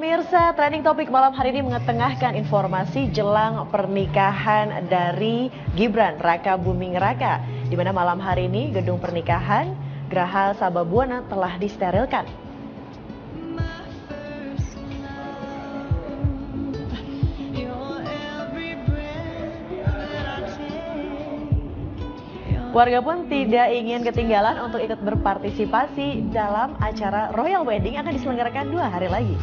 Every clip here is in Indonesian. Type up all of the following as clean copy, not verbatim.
pemirsa, trending topik malam hari ini mengetengahkan informasi jelang pernikahan dari Gibran Raka Buming Raka, di mana malam hari ini gedung pernikahan Graha Sababwana telah disterilkan. Warga pun tidak ingin ketinggalan untuk ikut berpartisipasi dalam acara Royal Wedding yang akan diselenggarakan 2 hari lagi.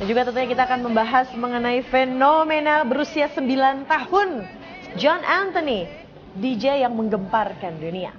Dan juga tentunya kita akan membahas mengenai fenomena berusia 9 tahun John Anthony, DJ yang menggemparkan dunia.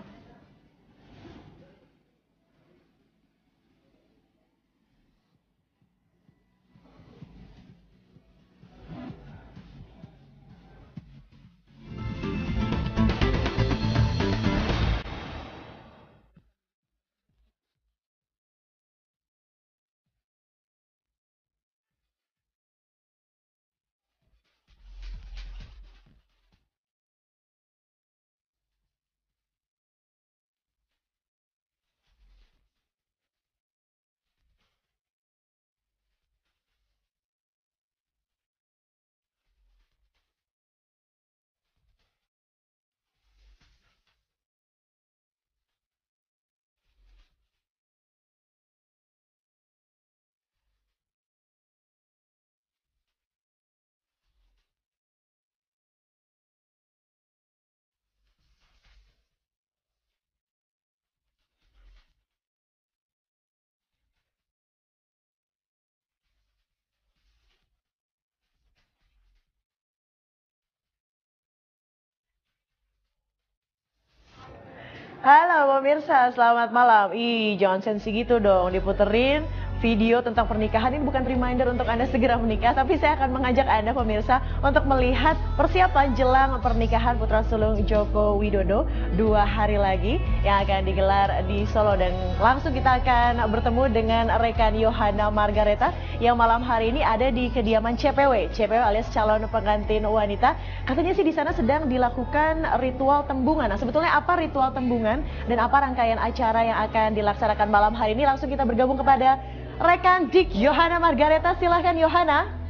Halo pemirsa, selamat malam. Jangan sensi gitu dong, diputerin video tentang pernikahan. Ini bukan reminder untuk Anda segera menikah, tapi saya akan mengajak Anda pemirsa untuk melihat persiapan jelang pernikahan putra sulung Joko Widodo 2 hari lagi yang akan digelar di Solo. Dan langsung kita akan bertemu dengan rekan Yohana Margareta yang malam hari ini ada di kediaman CPW alias calon pengantin wanita. Katanya sih di sana sedang dilakukan ritual tembungan. Nah, sebetulnya apa ritual tembungan dan apa rangkaian acara yang akan dilaksanakan malam hari ini? Langsung kita bergabung kepada rekan Dik Yohana Margareta. Silahkan Yohana.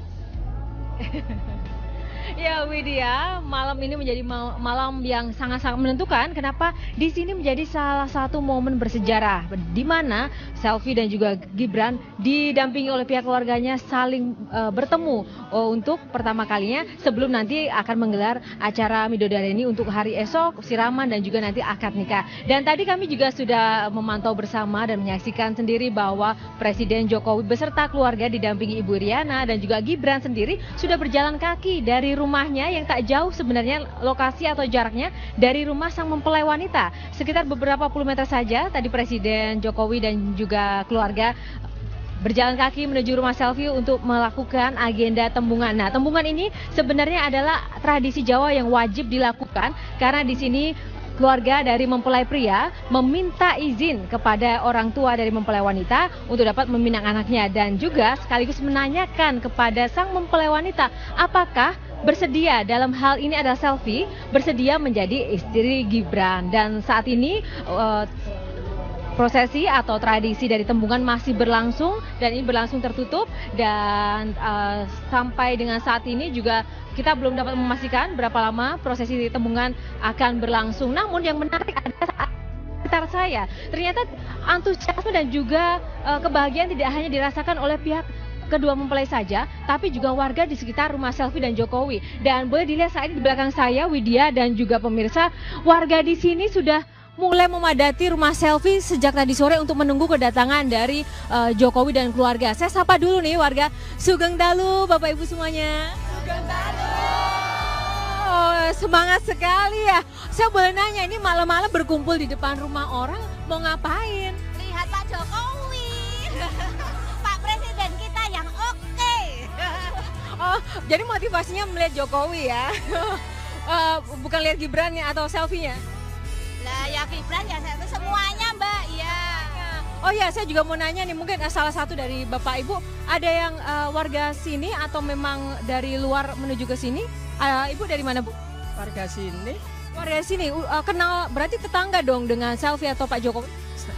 Ya Widya, malam ini menjadi malam yang sangat-sangat menentukan. Kenapa? Di sini menjadi salah satu momen bersejarah di mana Selfie dan juga Gibran didampingi oleh pihak keluarganya saling bertemu untuk pertama kalinya sebelum nanti akan menggelar acara Midodareni untuk hari esok, siraman dan juga nanti akad nikah. Dan tadi kami juga sudah memantau bersama dan menyaksikan sendiri bahwa Presiden Jokowi beserta keluarga didampingi Ibu Iriana dan juga Gibran sendiri sudah berjalan kaki dari rumahnya yang tak jauh sebenarnya lokasi atau jaraknya dari rumah sang mempelai wanita. Sekitar beberapa puluh meter saja tadi Presiden Jokowi dan juga keluarga berjalan kaki menuju rumah Selfie untuk melakukan agenda tembungan. Nah, tembungan ini sebenarnya adalah tradisi Jawa yang wajib dilakukan karena di sini keluarga dari mempelai pria meminta izin kepada orang tua dari mempelai wanita untuk dapat meminang anaknya dan juga sekaligus menanyakan kepada sang mempelai wanita apakah bersedia dalam hal ini adalah Selfie bersedia menjadi istri Gibran. Dan saat ini prosesi atau tradisi dari tembungan masih berlangsung dan ini berlangsung tertutup dan sampai dengan saat ini juga kita belum dapat memastikan berapa lama prosesi tembungan akan berlangsung. Namun yang menarik adalah sekitar saya ternyata antusiasme dan juga kebahagiaan tidak hanya dirasakan oleh pihak kedua mempelai saja, tapi juga warga di sekitar rumah Selfie dan Jokowi. Dan boleh dilihat saat ini di belakang saya, Widya dan juga pemirsa, warga di sini sudah mulai memadati rumah Selfie sejak tadi sore untuk menunggu kedatangan dari Jokowi dan keluarga. Saya sapa dulu nih warga. Sugeng Dalu, Bapak Ibu semuanya. Sugeng Dalu. Oh, semangat sekali ya. Saya boleh nanya, ini malam-malam berkumpul di depan rumah orang mau ngapain? Lihat Pak Jokowi. Pak Presiden kita yang oke. Oh, jadi motivasinya melihat Jokowi ya? Bukan lihat Gibrannya atau Selfie-nya? Lah ya Gibran ya semuanya Mbak, ya. Oh ya, saya juga mau nanya nih, mungkin salah satu dari Bapak Ibu ada yang warga sini atau memang dari luar menuju ke sini? Ibu dari mana Bu? Warga sini. Warga sini kenal, berarti tetangga dong dengan Selfie atau Pak Jokowi?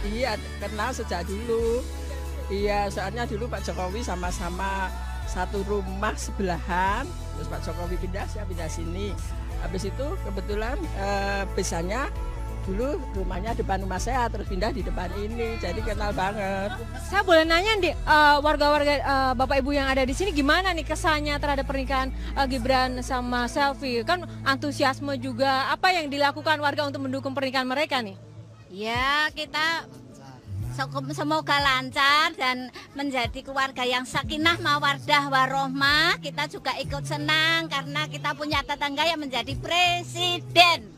Iya, kenal sejak dulu. Iya, soalnya dulu Pak Jokowi sama-sama satu rumah sebelahan. Terus Pak Jokowi pindah, saya pindah sini. Habis itu kebetulan besarnya dulu rumahnya depan rumah saya, terus pindah di depan ini. Jadi kenal banget. Saya boleh nanya nih, warga-warga Bapak Ibu yang ada di sini gimana nih kesannya terhadap pernikahan Gibran sama Selfie? Kan antusiasme juga, apa yang dilakukan warga untuk mendukung pernikahan mereka nih? Ya, kita semoga lancar dan menjadi keluarga yang sakinah mawaddah warohmah. Kita juga ikut senang karena kita punya tetangga yang menjadi presiden.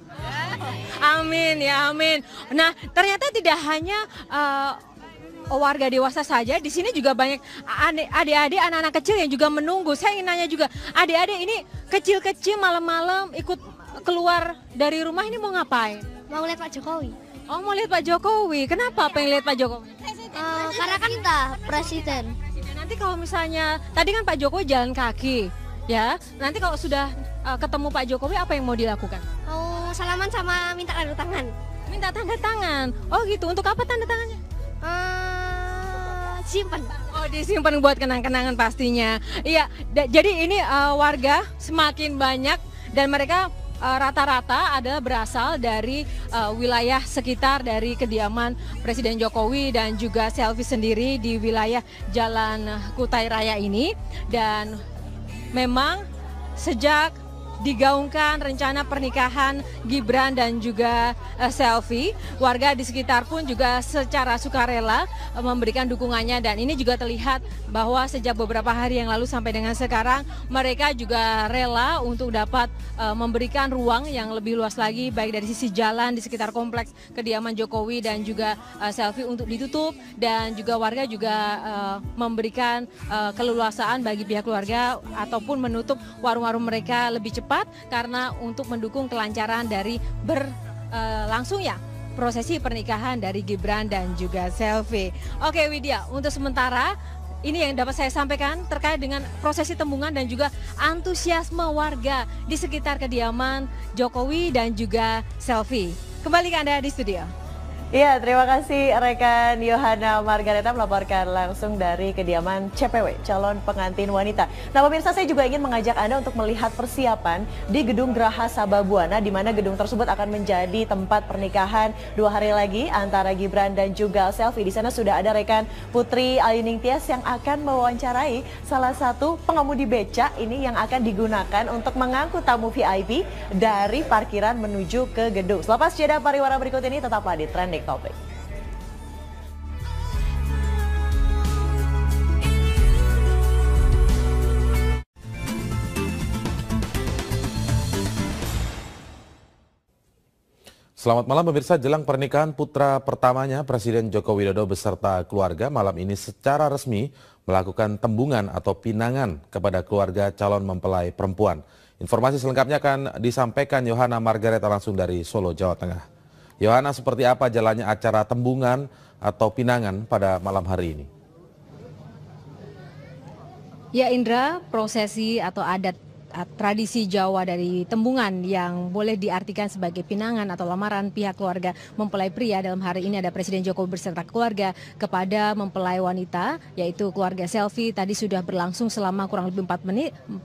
Amin ya amin. Nah ternyata tidak hanya warga dewasa saja, di sini juga banyak adik-adik, anak-anak kecil yang juga menunggu. Saya ingin nanya juga, adik-adik ini kecil-kecil malam-malam ikut keluar dari rumah ini mau ngapain? Mau lihat Pak Jokowi. Oh mau lihat Pak Jokowi, kenapa pengen lihat Pak Jokowi? Karena kan kita presiden. Nanti kalau misalnya, tadi kan Pak Jokowi jalan kaki, ya. Nanti kalau sudah ketemu Pak Jokowi, apa yang mau dilakukan? Mau salaman sama minta tanda tangan. Minta tanda tangan. Oh gitu, untuk apa tanda tangannya? Simpan. Oh disimpan buat kenang-kenangan pastinya. Iya, jadi ini warga semakin banyak dan mereka rata-rata adalah berasal dari wilayah sekitar dari kediaman Presiden Jokowi dan juga Selfie sendiri di wilayah Jalan Kutai Raya ini. Dan memang sejak digaungkan rencana pernikahan Gibran dan juga Selfie, warga di sekitar pun juga secara sukarela memberikan dukungannya, dan ini juga terlihat bahwa sejak beberapa hari yang lalu sampai dengan sekarang mereka juga rela untuk dapat memberikan ruang yang lebih luas lagi, baik dari sisi jalan di sekitar kompleks kediaman Jokowi dan juga Selfie untuk ditutup, dan juga warga juga memberikan keleluasaan bagi pihak keluarga ataupun menutup warung-warung mereka lebih cepat karena untuk mendukung kelancaran dari berlangsungnya prosesi pernikahan dari Gibran dan juga Selfie. Oke Widya, untuk sementara ini yang dapat saya sampaikan terkait dengan prosesi tembungan dan juga antusiasme warga di sekitar kediaman Jokowi dan juga Selfie. Kembali ke Anda di studio. Iya, terima kasih rekan Yohana Margareta melaporkan langsung dari kediaman CPW, calon pengantin wanita. Nah pemirsa, saya juga ingin mengajak Anda untuk melihat persiapan di Gedung Graha Sababwana, di mana gedung tersebut akan menjadi tempat pernikahan 2 hari lagi antara Gibran dan juga Selfie. Di sana sudah ada rekan Putri Ayuning Tias yang akan mewawancarai salah satu pengemudi beca ini yang akan digunakan untuk mengangkut tamu VIP dari parkiran menuju ke gedung. Selepas jeda pariwara berikut ini, tetaplah di Trending Topik. Selamat malam pemirsa, jelang pernikahan putra pertamanya Presiden Joko Widodo beserta keluarga malam ini secara resmi melakukan tembungan atau pinangan kepada keluarga calon mempelai perempuan. Informasi selengkapnya akan disampaikan Yohana Margareta langsung dari Solo, Jawa Tengah. Yohana, seperti apa jalannya acara tembungan atau pinangan pada malam hari ini? Ya Indra, prosesi atau adat tradisi Jawa dari tembungan yang boleh diartikan sebagai pinangan atau lamaran pihak keluarga mempelai pria, dalam hari ini ada Presiden Jokowi beserta keluarga kepada mempelai wanita yaitu keluarga Selfie, tadi sudah berlangsung selama kurang lebih 45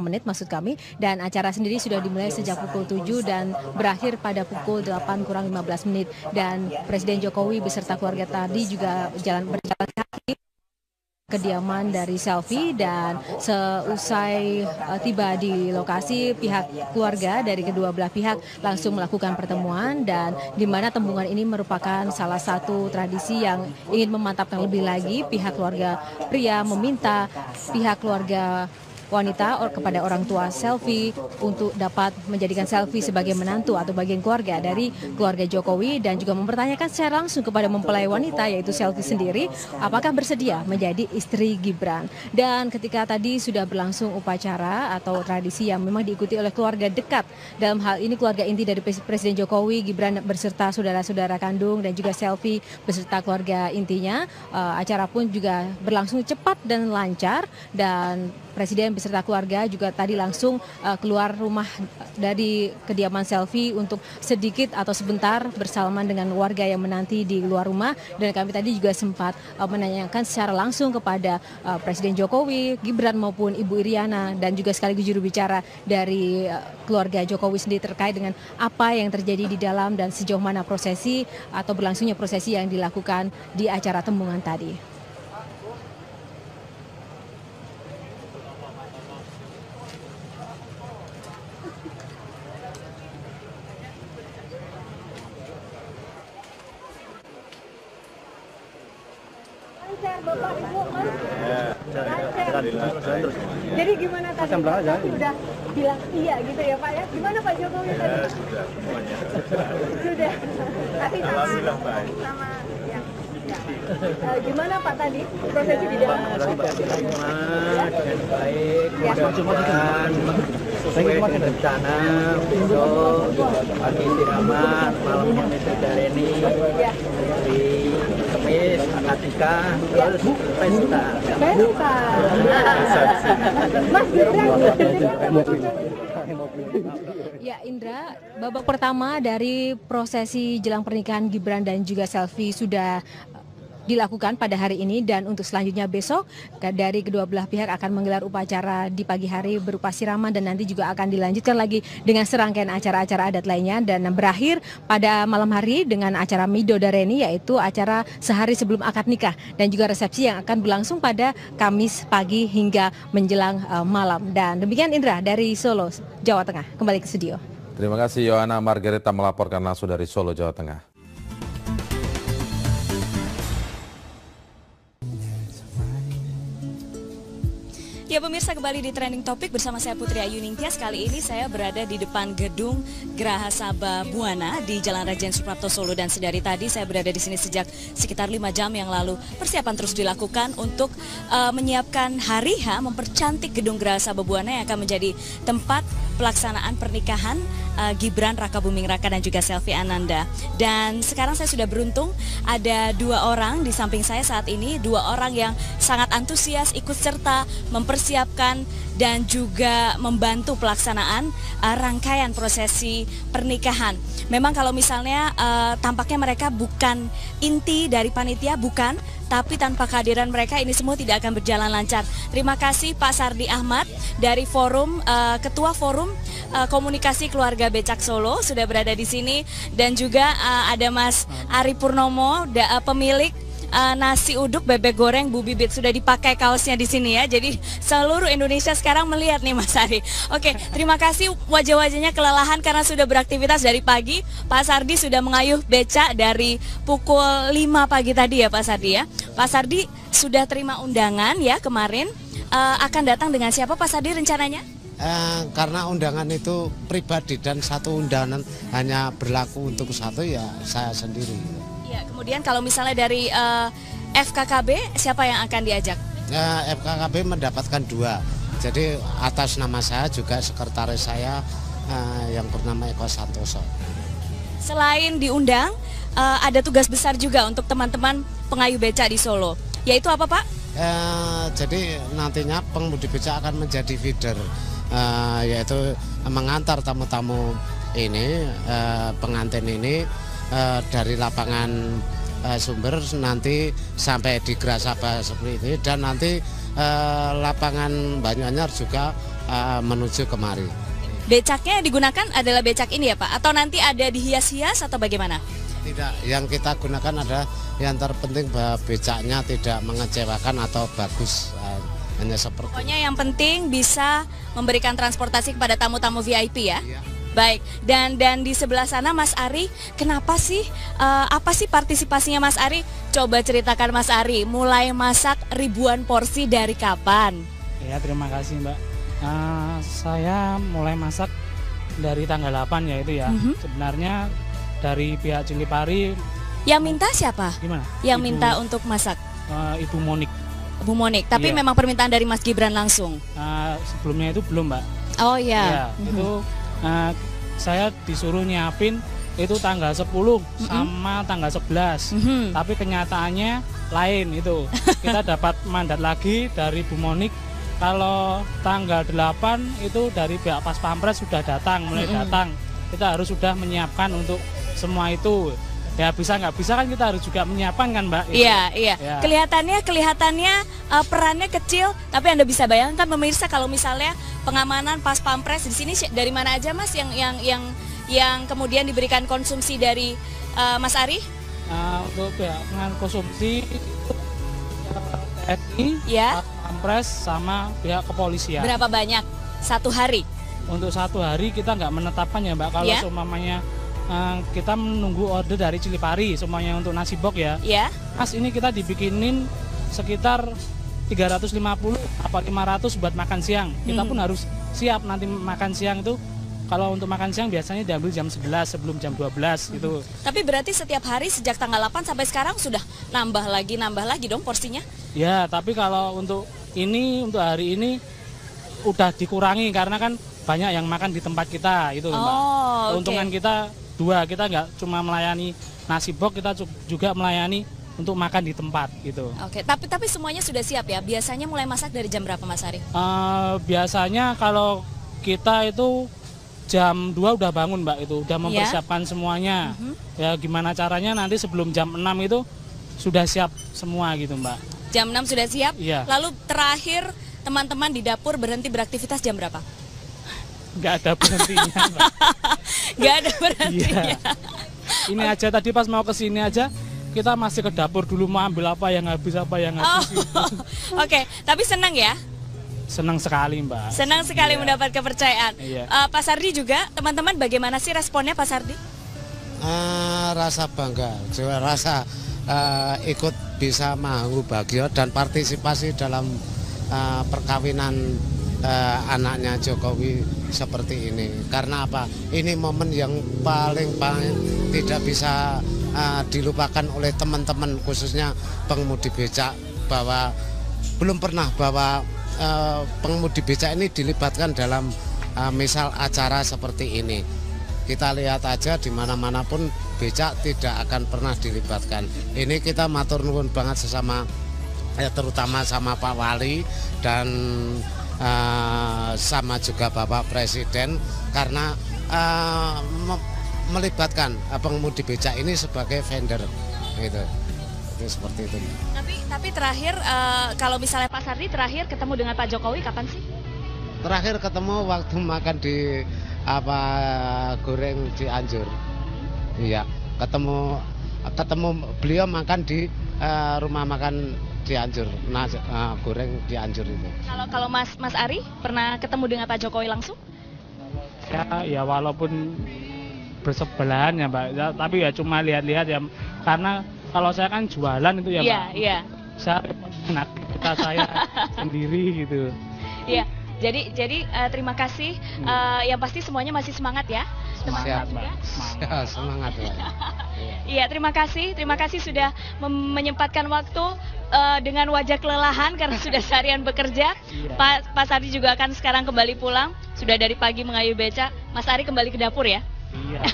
menit maksud kami, dan acara sendiri sudah dimulai sejak pukul 7 dan berakhir pada pukul 8 kurang 15 menit, dan Presiden Jokowi beserta keluarga tadi juga berjalan kaki kediaman dari Selfie, dan seusai tiba di lokasi, pihak keluarga dari kedua belah pihak langsung melakukan pertemuan, dan di mana tembungan ini merupakan salah satu tradisi yang ingin memantapkan lebih lagi. Pihak keluarga pria meminta pihak keluarga wanita kepada orang tua Selfie untuk dapat menjadikan Selfie sebagai menantu atau bagian keluarga dari keluarga Jokowi, dan juga mempertanyakan secara langsung kepada mempelai wanita yaitu Selfie sendiri apakah bersedia menjadi istri Gibran. Dan ketika tadi sudah berlangsung upacara atau tradisi yang memang diikuti oleh keluarga dekat, dalam hal ini keluarga inti dari Presiden Jokowi, Gibran beserta saudara-saudara kandung dan juga Selfie beserta keluarga intinya, acara pun juga berlangsung cepat dan lancar, dan Presiden beserta keluarga juga tadi langsung keluar rumah dari kediaman Selvi untuk sedikit atau sebentar bersalaman dengan warga yang menanti di luar rumah. Dan kami tadi juga sempat menanyakan secara langsung kepada Presiden Jokowi, Gibran maupun Ibu Iriana dan juga sekaligus juru bicara dari keluarga Jokowi sendiri terkait dengan apa yang terjadi di dalam dan sejauh mana prosesi atau berlangsungnya prosesi yang dilakukan di acara tembungan tadi. Bapak Ibu Mas. Jadi gimana tadi? Sudah bilang iya gitu ya Pak ya? Gimana Pak Jokowi tadi? Sudah. Tapi sama yang gimana Pak tadi prosesi di dalam? Baik, sesuai dengan rencana besok pagi siraman, malamnya Midodareni, di Kemis, akad nikah, terus pesta. Mas Ya Indra, babak pertama dari prosesi jelang pernikahan Gibran dan juga Selvi sudah dilakukan pada hari ini, dan untuk selanjutnya besok dari kedua belah pihak akan menggelar upacara di pagi hari berupa siraman dan nanti juga akan dilanjutkan lagi dengan serangkaian acara-acara adat lainnya dan berakhir pada malam hari dengan acara Midodareni, yaitu acara sehari sebelum akad nikah dan juga resepsi yang akan berlangsung pada Kamis pagi hingga menjelang malam. Dan demikian Indra dari Solo, Jawa Tengah. Kembali ke studio. Terima kasih Yohana Margareta melaporkan langsung dari Solo, Jawa Tengah. Ya pemirsa, kembali di Trending Topic bersama saya Putri Ayu Ningtyas. Kali ini saya berada di depan gedung Geraha Sabha Buana di Jalan Rajen Suprapto Solo, dan sedari tadi saya berada di sini sejak sekitar 5 jam yang lalu. Persiapan terus dilakukan untuk menyiapkan hari H, mempercantik gedung Geraha Sabha Buana yang akan menjadi tempat pelaksanaan pernikahan Gibran Rakabuming Raka dan juga Selvi Ananda. Dan sekarang saya sudah beruntung ada 2 orang di samping saya saat ini, 2 orang yang sangat antusias ikut serta mempersiapkan dan juga membantu pelaksanaan rangkaian prosesi pernikahan. Memang kalau misalnya tampaknya mereka bukan inti dari panitia, bukan, tapi tanpa kehadiran mereka ini semua tidak akan berjalan lancar. Terima kasih Pak Sardi Ahmad dari forum, Ketua Forum Komunikasi Keluarga Becak Solo sudah berada di sini, dan juga ada Mas Ari Purnomo, pemilik nasi uduk bebek goreng Bu Bibit, sudah dipakai kaosnya di sini ya. Jadi seluruh Indonesia sekarang melihat nih Mas Ari. Oke, terima kasih, wajah-wajahnya kelelahan karena sudah beraktivitas dari pagi. Pak Sardi sudah mengayuh becak dari pukul 5 pagi tadi ya Pak Sardi ya. Pak Sardi sudah terima undangan ya kemarin. Akan datang dengan siapa Pak Sardi rencananya? Karena undangan itu pribadi dan satu undangan hanya berlaku untuk satu, ya saya sendiri. Ya, kemudian kalau misalnya dari FKKB siapa yang akan diajak? FKKB mendapatkan 2. Jadi atas nama saya juga sekretaris saya yang bernama Eko Santoso. Selain diundang, ada tugas besar juga untuk teman-teman pengayuh beca di Solo. Yaitu apa Pak? Jadi nantinya pengemudi beca akan menjadi feeder, yaitu mengantar tamu-tamu ini, pengantin ini dari lapangan Sumber nanti sampai di Geraha Sabha seperti ini, dan nanti lapangan Banyuanyar juga menuju kemari. Becaknya yang digunakan adalah becak ini ya Pak? Atau nanti ada dihias-hias atau bagaimana? Tidak, yang kita gunakan adalah yang terpenting bahwa becaknya tidak mengecewakan atau bagus, hanya seperti. Pokoknya yang penting bisa memberikan transportasi kepada tamu-tamu VIP ya? Iya. Baik, dan di sebelah sana Mas Ari, kenapa sih, apa sih partisipasinya Mas Ari? Coba ceritakan Mas Ari, mulai masak ribuan porsi dari kapan? Ya, terima kasih Mbak. Saya mulai masak dari tanggal 8 ya itu ya. Sebenarnya dari pihak Cilipari. Yang minta siapa? Gimana? Yang minta untuk masak? Ibu Monik. Bu Monik, tapi iya. Memang permintaan dari Mas Gibran langsung? Sebelumnya itu belum Mbak. Oh iya. Itu saya disuruh nyiapin itu tanggal 10 sama tanggal 11. Tapi kenyataannya lain itu. Kita dapat mandat lagi dari Bu Monik kalau tanggal 8 itu dari pihak Pas Pampres sudah datang, mulai datang. Kita harus sudah menyiapkan untuk semua itu. Ya bisa nggak bisa kan kita harus juga menyiapkan kan Mbak. Iya, iya. Ya. Kelihatannya perannya kecil, tapi Anda bisa bayangkan pemirsa kalau misalnya pengamanan Pas Pampres di sini dari mana aja Mas yang kemudian diberikan konsumsi dari Mas Ari? Untuk pihak konsumsi TNI, Ya. Pas Pampres sama pihak kepolisian. Berapa banyak satu hari? Untuk satu hari kita nggak menetapkan ya Mbak. Kalau Ya. seumpamanya kita menunggu order dari Cilipari semuanya untuk nasi box ya. Ya. Mas ini kita dibikinin sekitar 350 apa 500 buat makan siang. Kita pun harus siap nanti makan siang itu. Kalau untuk makan siang biasanya diambil jam 11 sebelum jam 12 gitu. Tapi berarti setiap hari sejak tanggal 8 sampai sekarang sudah nambah lagi dong porsinya? Ya, tapi kalau untuk hari ini udah dikurangi karena kan banyak yang makan di tempat kita itu Mbak. Keuntungan kita dua, kita nggak cuma melayani nasi box, kita juga melayani untuk makan di tempat gitu. Oke, tapi semuanya sudah siap ya? Biasanya mulai masak dari jam berapa Mas Ari? Biasanya kalau kita itu jam 2 udah bangun Mbak, itu udah mempersiapkan semuanya. Ya gimana caranya nanti sebelum jam 6 itu sudah siap semua gitu Mbak. Jam 6 sudah siap? Iya. Lalu terakhir teman-teman di dapur berhenti beraktivitas jam berapa? Nggak ada berhentinya Mbak. Nggak ada berhentinya. Iya. Ini aja tadi pas mau ke sini aja kita masih ke dapur dulu mau ambil apa yang habis gitu. Oke, tapi senang ya? Senang sekali Mbak. Senang sekali mendapat kepercayaan. Iya. Pak Sardi juga, teman-teman bagaimana sih responnya Pak Sardi? Rasa bangga, juga rasa ikut bisa mau bahagia dan partisipasi dalam perkawinan anaknya Jokowi seperti ini. Karena apa? Ini momen yang paling tidak bisa dilupakan oleh teman-teman khususnya pengemudi becak, bahwa belum pernah bahwa pengemudi becak ini dilibatkan dalam misal acara seperti ini. Kita lihat aja di mana-mana pun becak tidak akan pernah dilibatkan. Ini kita matur nuwun banget sesama terutama sama Pak Wali dan sama juga Bapak Presiden karena melibatkan pengemudi becak ini sebagai vendor gitu. Itu seperti itu. Tapi terakhir kalau misalnya Pak Sardi terakhir ketemu dengan Pak Jokowi kapan sih? Terakhir ketemu waktu makan di goreng Cianjur. Iya, ketemu beliau makan di rumah makan Cianjur, goreng Cianjur itu. Kalau Mas Ari pernah ketemu dengan Pak Jokowi langsung? Ya walaupun bersebelahan ya Mbak, ya, tapi ya cuma lihat-lihat ya, karena kalau saya kan jualan itu ya Mbak. Iya. Saya aktivitas saya sendiri gitu. Iya. Jadi terima kasih. Yang pasti semuanya masih semangat ya. Semangat Mbak. Ya, semangat Mbak. Iya, terima kasih sudah menyempatkan waktu dengan wajah kelelahan karena sudah seharian bekerja. Iya. Pak Sardi juga akan sekarang kembali pulang. Sudah dari pagi mengayuh becak. Mas Ari kembali ke dapur ya. Iya.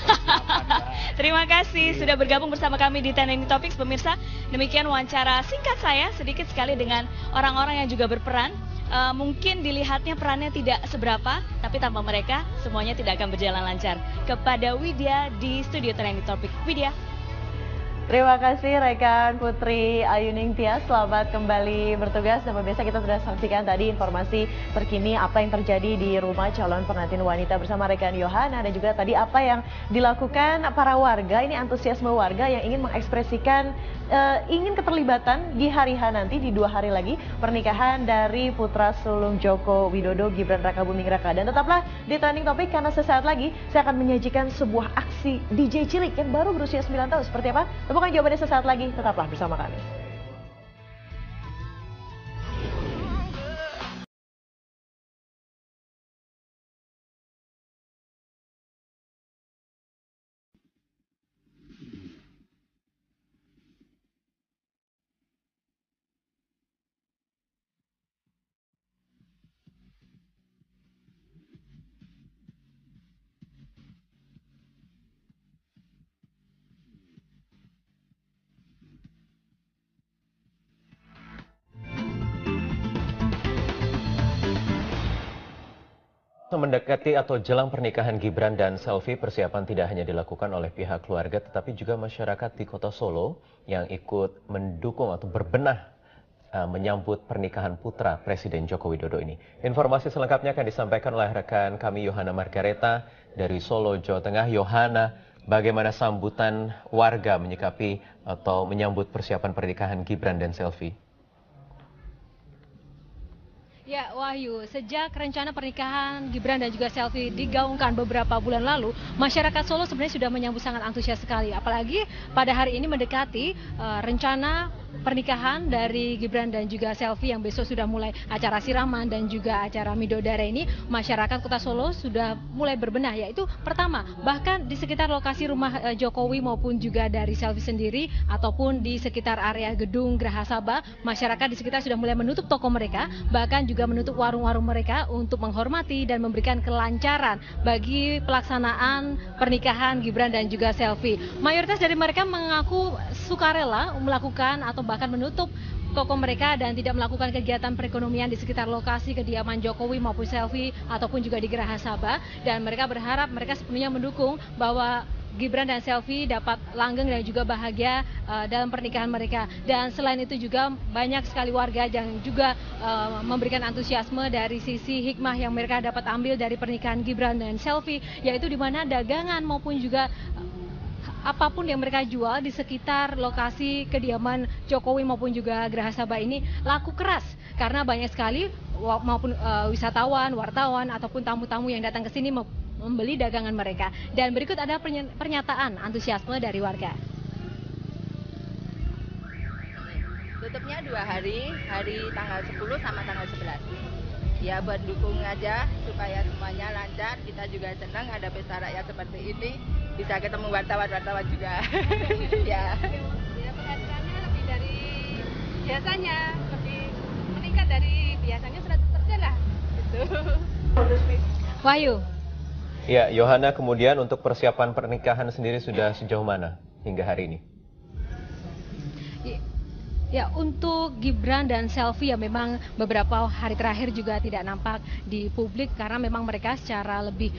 Terima kasih sudah bergabung bersama kami di Trending Topics pemirsa. Demikian wawancara singkat saya sedikit sekali dengan orang-orang yang juga berperan. Mungkin dilihatnya perannya tidak seberapa, tapi tanpa mereka semuanya tidak akan berjalan lancar. Kepada Widya di studio Trending Topic. Widya. Terima kasih rekan Putri Ayuning Tias, selamat kembali bertugas. Dan pemirsa kita sudah saksikan tadi informasi terkini apa yang terjadi di rumah calon pengantin wanita bersama rekan Yohana. Dan juga tadi apa yang dilakukan para warga, ini antusiasme warga yang ingin mengekspresikan ingin keterlibatan di hari H nanti, di 2 hari lagi pernikahan dari putra sulung Joko Widodo Gibran Rakabuming Raka. Dan tetaplah di Trending Topic karena sesaat lagi saya akan menyajikan sebuah aksi DJ cilik yang baru berusia 9 tahun. Seperti apa? Temukan jawabannya sesaat lagi, tetaplah bersama kami. Mendekati atau jelang pernikahan Gibran dan Selvi, persiapan tidak hanya dilakukan oleh pihak keluarga tetapi juga masyarakat di Kota Solo yang ikut mendukung atau berbenah menyambut pernikahan putra Presiden Joko Widodo ini. Informasi selengkapnya akan disampaikan oleh rekan kami Yohana Margareta dari Solo, Jawa Tengah. Yohana, bagaimana sambutan warga menyikapi atau menyambut persiapan pernikahan Gibran dan Selvi? Ya, Wahyu, sejak rencana pernikahan Gibran dan juga Selvi digaungkan beberapa bulan lalu, masyarakat Solo sebenarnya sudah menyambut sangat antusias sekali. Apalagi pada hari ini mendekati rencana pernikahan dari Gibran dan juga Selvi yang besok sudah mulai acara siraman dan juga acara midodare ini, masyarakat Kota Solo sudah mulai berbenah, yaitu pertama, bahkan di sekitar lokasi rumah Jokowi maupun juga dari Selvi sendiri ataupun di sekitar area gedung Geraha Sabah, masyarakat di sekitar sudah mulai menutup toko mereka, bahkan juga menutup warung-warung mereka untuk menghormati dan memberikan kelancaran bagi pelaksanaan pernikahan Gibran dan juga Selvi. Mayoritas dari mereka mengaku sukarela melakukan atau bahkan menutup toko mereka dan tidak melakukan kegiatan perekonomian di sekitar lokasi kediaman Jokowi maupun Selvi ataupun juga di Geraha Sabah, dan mereka berharap, mereka sepenuhnya mendukung bahwa Gibran dan Selvi dapat langgeng dan juga bahagia dalam pernikahan mereka. Dan selain itu juga banyak sekali warga yang juga memberikan antusiasme dari sisi hikmah yang mereka dapat ambil dari pernikahan Gibran dan Selvi, yaitu di mana dagangan maupun juga apapun yang mereka jual di sekitar lokasi kediaman Jokowi maupun juga Geraha Sabah ini laku keras, karena banyak sekali maupun wisatawan, wartawan ataupun tamu-tamu yang datang ke sini membeli dagangan mereka. Dan berikut ada pernyataan antusiasme dari warga. Tutupnya 2 hari, hari tanggal 10 sama tanggal 11. Ya buat dukung aja supaya semuanya lancar, kita juga senang ada pesta rakyat seperti ini, bisa ketemu wartawan-wartawan juga. Ya. Ya, penghasilannya lebih dari biasanya, lebih meningkat dari biasanya 100% lah. Gitu. Wahyu. Ya, Yohana, kemudian untuk persiapan pernikahan sendiri sudah sejauh mana hingga hari ini? Ya, untuk Gibran dan Selvi ya memang beberapa hari terakhir juga tidak nampak di publik karena memang mereka secara lebih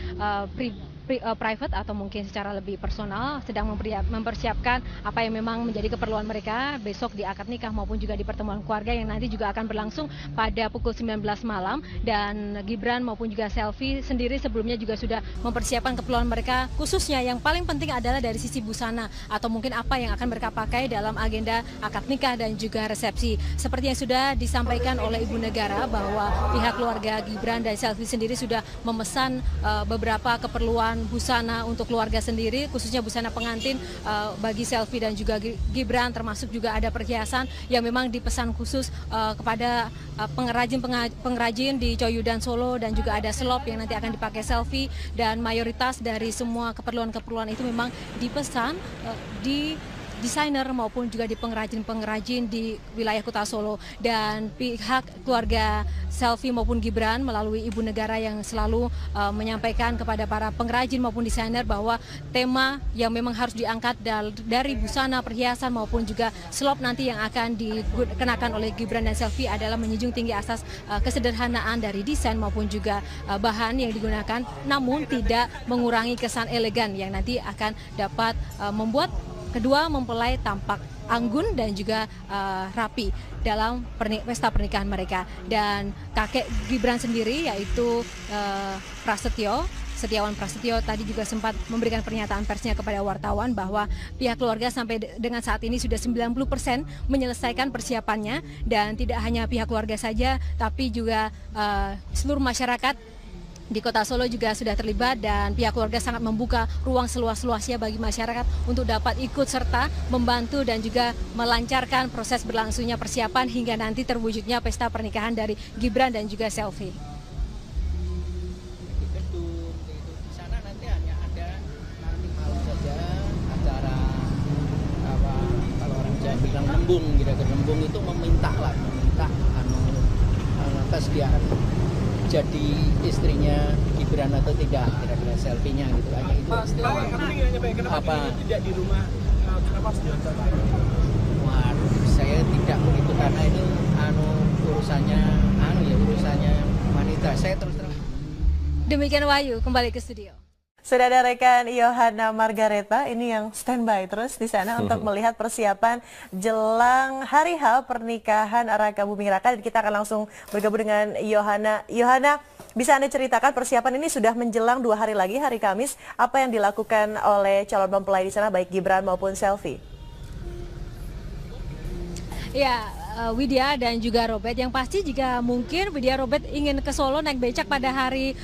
private atau mungkin secara lebih personal sedang mempersiapkan apa yang memang menjadi keperluan mereka besok di akad nikah maupun juga di pertemuan keluarga yang nanti juga akan berlangsung pada pukul 19 malam. Dan Gibran maupun juga Selvi sendiri sebelumnya juga sudah mempersiapkan keperluan mereka, khususnya yang paling penting adalah dari sisi busana atau mungkin apa yang akan mereka pakai dalam agenda akad nikah dan juga resepsi. Seperti yang sudah disampaikan oleh Ibu Negara bahwa pihak keluarga Gibran dan Selvi sendiri sudah memesan beberapa keperluan busana untuk keluarga sendiri, khususnya busana pengantin bagi Selvi dan juga Gibran, termasuk juga ada perhiasan yang memang dipesan khusus kepada pengrajin di Coyudan Solo, dan juga ada selop yang nanti akan dipakai Selvi, dan mayoritas dari semua keperluan-keperluan itu memang dipesan di desainer maupun juga di pengrajin-pengrajin di wilayah Kota Solo. Dan pihak keluarga Selvi maupun Gibran melalui Ibu Negara yang selalu menyampaikan kepada para pengrajin maupun desainer bahwa tema yang memang harus diangkat dari busana, perhiasan maupun juga selop nanti yang akan dikenakan oleh Gibran dan Selvi adalah menjunjung tinggi asas kesederhanaan dari desain maupun juga bahan yang digunakan, namun tidak mengurangi kesan elegan yang nanti akan dapat membuat kedua mempelai tampak anggun dan juga rapi dalam pesta pernikahan mereka. Dan kakek Gibran sendiri yaitu Setiawan Prasetyo tadi juga sempat memberikan pernyataan persnya kepada wartawan bahwa pihak keluarga sampai dengan saat ini sudah 90% menyelesaikan persiapannya, dan tidak hanya pihak keluarga saja tapi juga seluruh masyarakat di Kota Solo juga sudah terlibat, dan pihak keluarga sangat membuka ruang seluas-luasnya bagi masyarakat untuk dapat ikut serta membantu dan juga melancarkan proses berlangsungnya persiapan hingga nanti terwujudnya pesta pernikahan dari Gibran dan juga Selvi. Di sana nanti hanya ada nanti malam saja acara kalau orang Jawa bilang nembung, kira-kira nembung itu meminta kesediaan jadi istrinya Gibran atau tidak, kira-kira Selvinya gitu aja itu. Apa tidak di rumah? Kenapa waduh, saya tidak begitu karena ini urusannya wanita. Saya terus terang. Demikian Wahyu, kembali ke studio. Sudah ada rekan Yohana Margareta ini yang standby terus di sana untuk melihat persiapan jelang hari H pernikahan Raka Buming Raka, dan kita akan langsung bergabung dengan Yohana. Yohana, bisa Anda ceritakan persiapan ini sudah menjelang 2 hari lagi, hari Kamis, apa yang dilakukan oleh calon mempelai di sana baik Gibran maupun Selvi? Ya, Widya dan juga Robert, yang pasti jika mungkin Widya Robert ingin ke Solo naik becak pada hari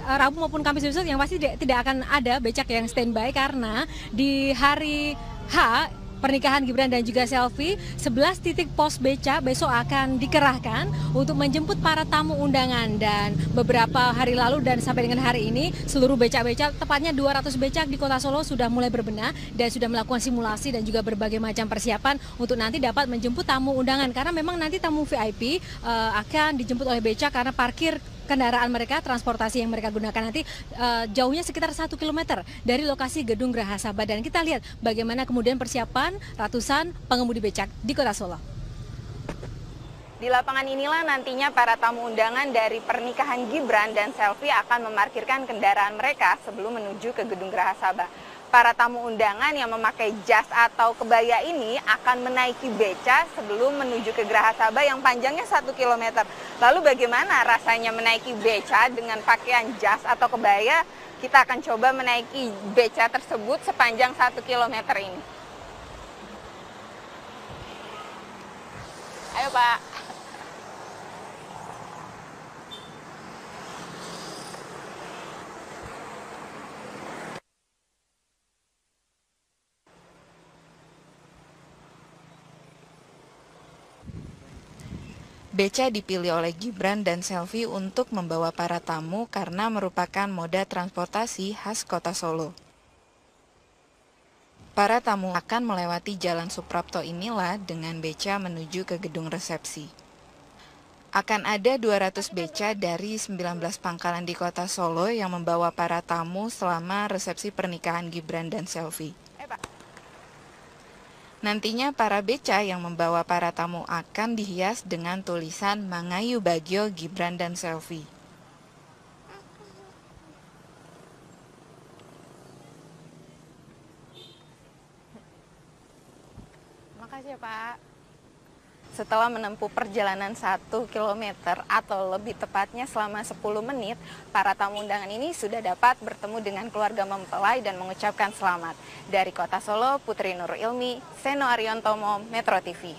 Rabu maupun Kamis besok, yang pasti tidak akan ada becak yang standby karena di hari H pernikahan Gibran dan juga Selvi, 11 titik pos beca besok akan dikerahkan untuk menjemput para tamu undangan. Dan beberapa hari lalu dan sampai dengan hari ini, seluruh beca-beca, tepatnya 200 becak di kota Solo sudah mulai berbenah dan sudah melakukan simulasi dan juga berbagai macam persiapan untuk nanti dapat menjemput tamu undangan. Karena memang nanti tamu VIP akan dijemput oleh beca karena parkir kendaraan mereka, transportasi yang mereka gunakan nanti jauhnya sekitar 1 km dari lokasi Gedung Geraha Sabah. Dan kita lihat bagaimana kemudian persiapan ratusan pengemudi becak di kota Solo. Di lapangan inilah nantinya para tamu undangan dari pernikahan Gibran dan Selvi akan memarkirkan kendaraan mereka sebelum menuju ke Gedung Geraha Sabah. Para tamu undangan yang memakai jas atau kebaya ini akan menaiki beca sebelum menuju ke Geraha Sabah yang panjangnya 1 km. Lalu bagaimana rasanya menaiki beca dengan pakaian jas atau kebaya? Kita akan coba menaiki beca tersebut sepanjang 1 km ini. Ayo Pak. Beca dipilih oleh Gibran dan Selvi untuk membawa para tamu karena merupakan moda transportasi khas kota Solo. Para tamu akan melewati Jalan Suprapto inilah dengan beca menuju ke gedung resepsi. Akan ada 200 beca dari 19 pangkalan di kota Solo yang membawa para tamu selama resepsi pernikahan Gibran dan Selvi. Nantinya para beca yang membawa para tamu akan dihias dengan tulisan Mangayu Bagio Gibran dan Selvi. Makasih ya Pak. Setelah menempuh perjalanan 1 km atau lebih tepatnya selama 10 menit, para tamu undangan ini sudah dapat bertemu dengan keluarga mempelai dan mengucapkan selamat. Dari kota Solo, Putri Nur Ilmi, Seno Ariontomo, Metro TV.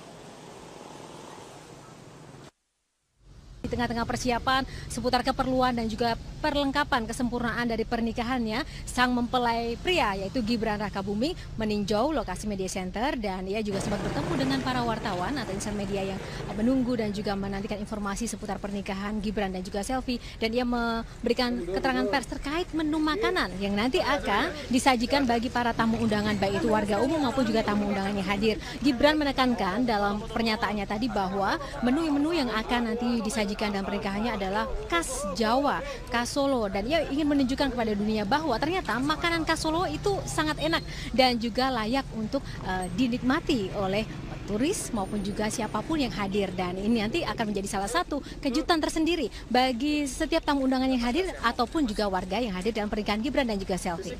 Di tengah-tengah persiapan seputar keperluan dan juga perlengkapan kesempurnaan dari pernikahannya, sang mempelai pria yaitu Gibran Raka Buming meninjau lokasi media center dan ia juga sempat bertemu dengan para wartawan atau insan media yang menunggu dan juga menantikan informasi seputar pernikahan Gibran dan juga Selvi, dan ia memberikan keterangan pers terkait menu makanan yang nanti akan disajikan bagi para tamu undangan baik itu warga umum maupun juga tamu undangan yang hadir. Gibran menekankan dalam pernyataannya tadi bahwa menu-menu yang akan nanti disajikan dan pernikahannya adalah khas Jawa, khas Solo, dan ia ingin menunjukkan kepada dunia bahwa ternyata makanan khas Solo itu sangat enak dan juga layak untuk dinikmati oleh turis maupun juga siapapun yang hadir, dan ini nanti akan menjadi salah satu kejutan tersendiri bagi setiap tamu undangan yang hadir ataupun juga warga yang hadir dalam pernikahan Gibran dan juga Selvi.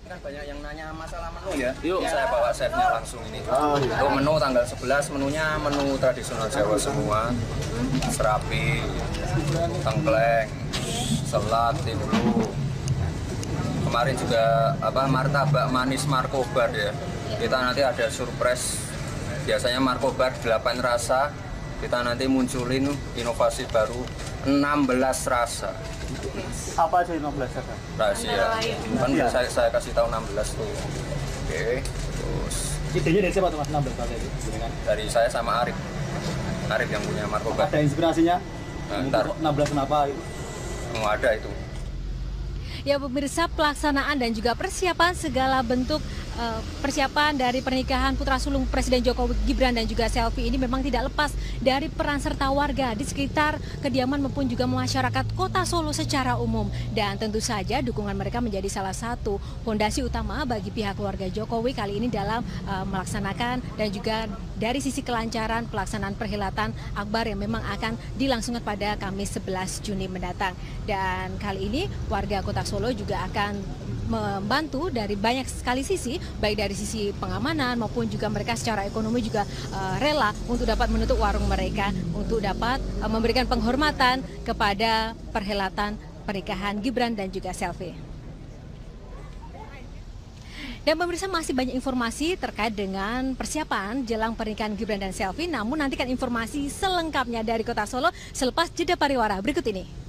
Kan banyak yang nanya masalah menu ya. Yuk, saya bawa chefnya langsung ini. Untuk menu tanggal 11, menunya menu tradisional Jawa semua. Serapi, tengkleng, selat, timblu. Kemarin juga martabak manis markobar ya. Kita nanti ada surprise. Biasanya markobar 8 rasa. Kita nanti munculin inovasi baru 16 rasa. Apa aja 15 rasa? Rahasia. Kan saya kasih tahu 16 tuh. Oke. Terus idenya dari siapa tuh Mas 16 rasa itu? Dari saya sama Arif. Arif yang punya markobar. Ada inspirasinya? Ntar 16 kenapa itu? Mau ada itu. Ya pemirsa, pelaksanaan dan juga persiapan segala bentuk persiapan dari pernikahan putra sulung Presiden Jokowi Gibran dan juga Selfie ini memang tidak lepas dari peran serta warga di sekitar kediaman maupun juga masyarakat Kota Solo secara umum. Dan tentu saja dukungan mereka menjadi salah satu fondasi utama bagi pihak keluarga Jokowi kali ini dalam melaksanakan dan juga dari sisi kelancaran pelaksanaan perhelatan akbar yang memang akan dilangsungkan pada Kamis 11 Juni mendatang. Dan kali ini warga Kota Solo juga akan membantu dari banyak sekali sisi, baik dari sisi pengamanan maupun juga mereka secara ekonomi juga rela untuk dapat menutup warung mereka untuk dapat memberikan penghormatan kepada perhelatan pernikahan Gibran dan juga Selfie. Dan pemirsa, masih banyak informasi terkait dengan persiapan jelang pernikahan Gibran dan Selfie, namun nantikan informasi selengkapnya dari Kota Solo selepas jeda pariwara berikut ini.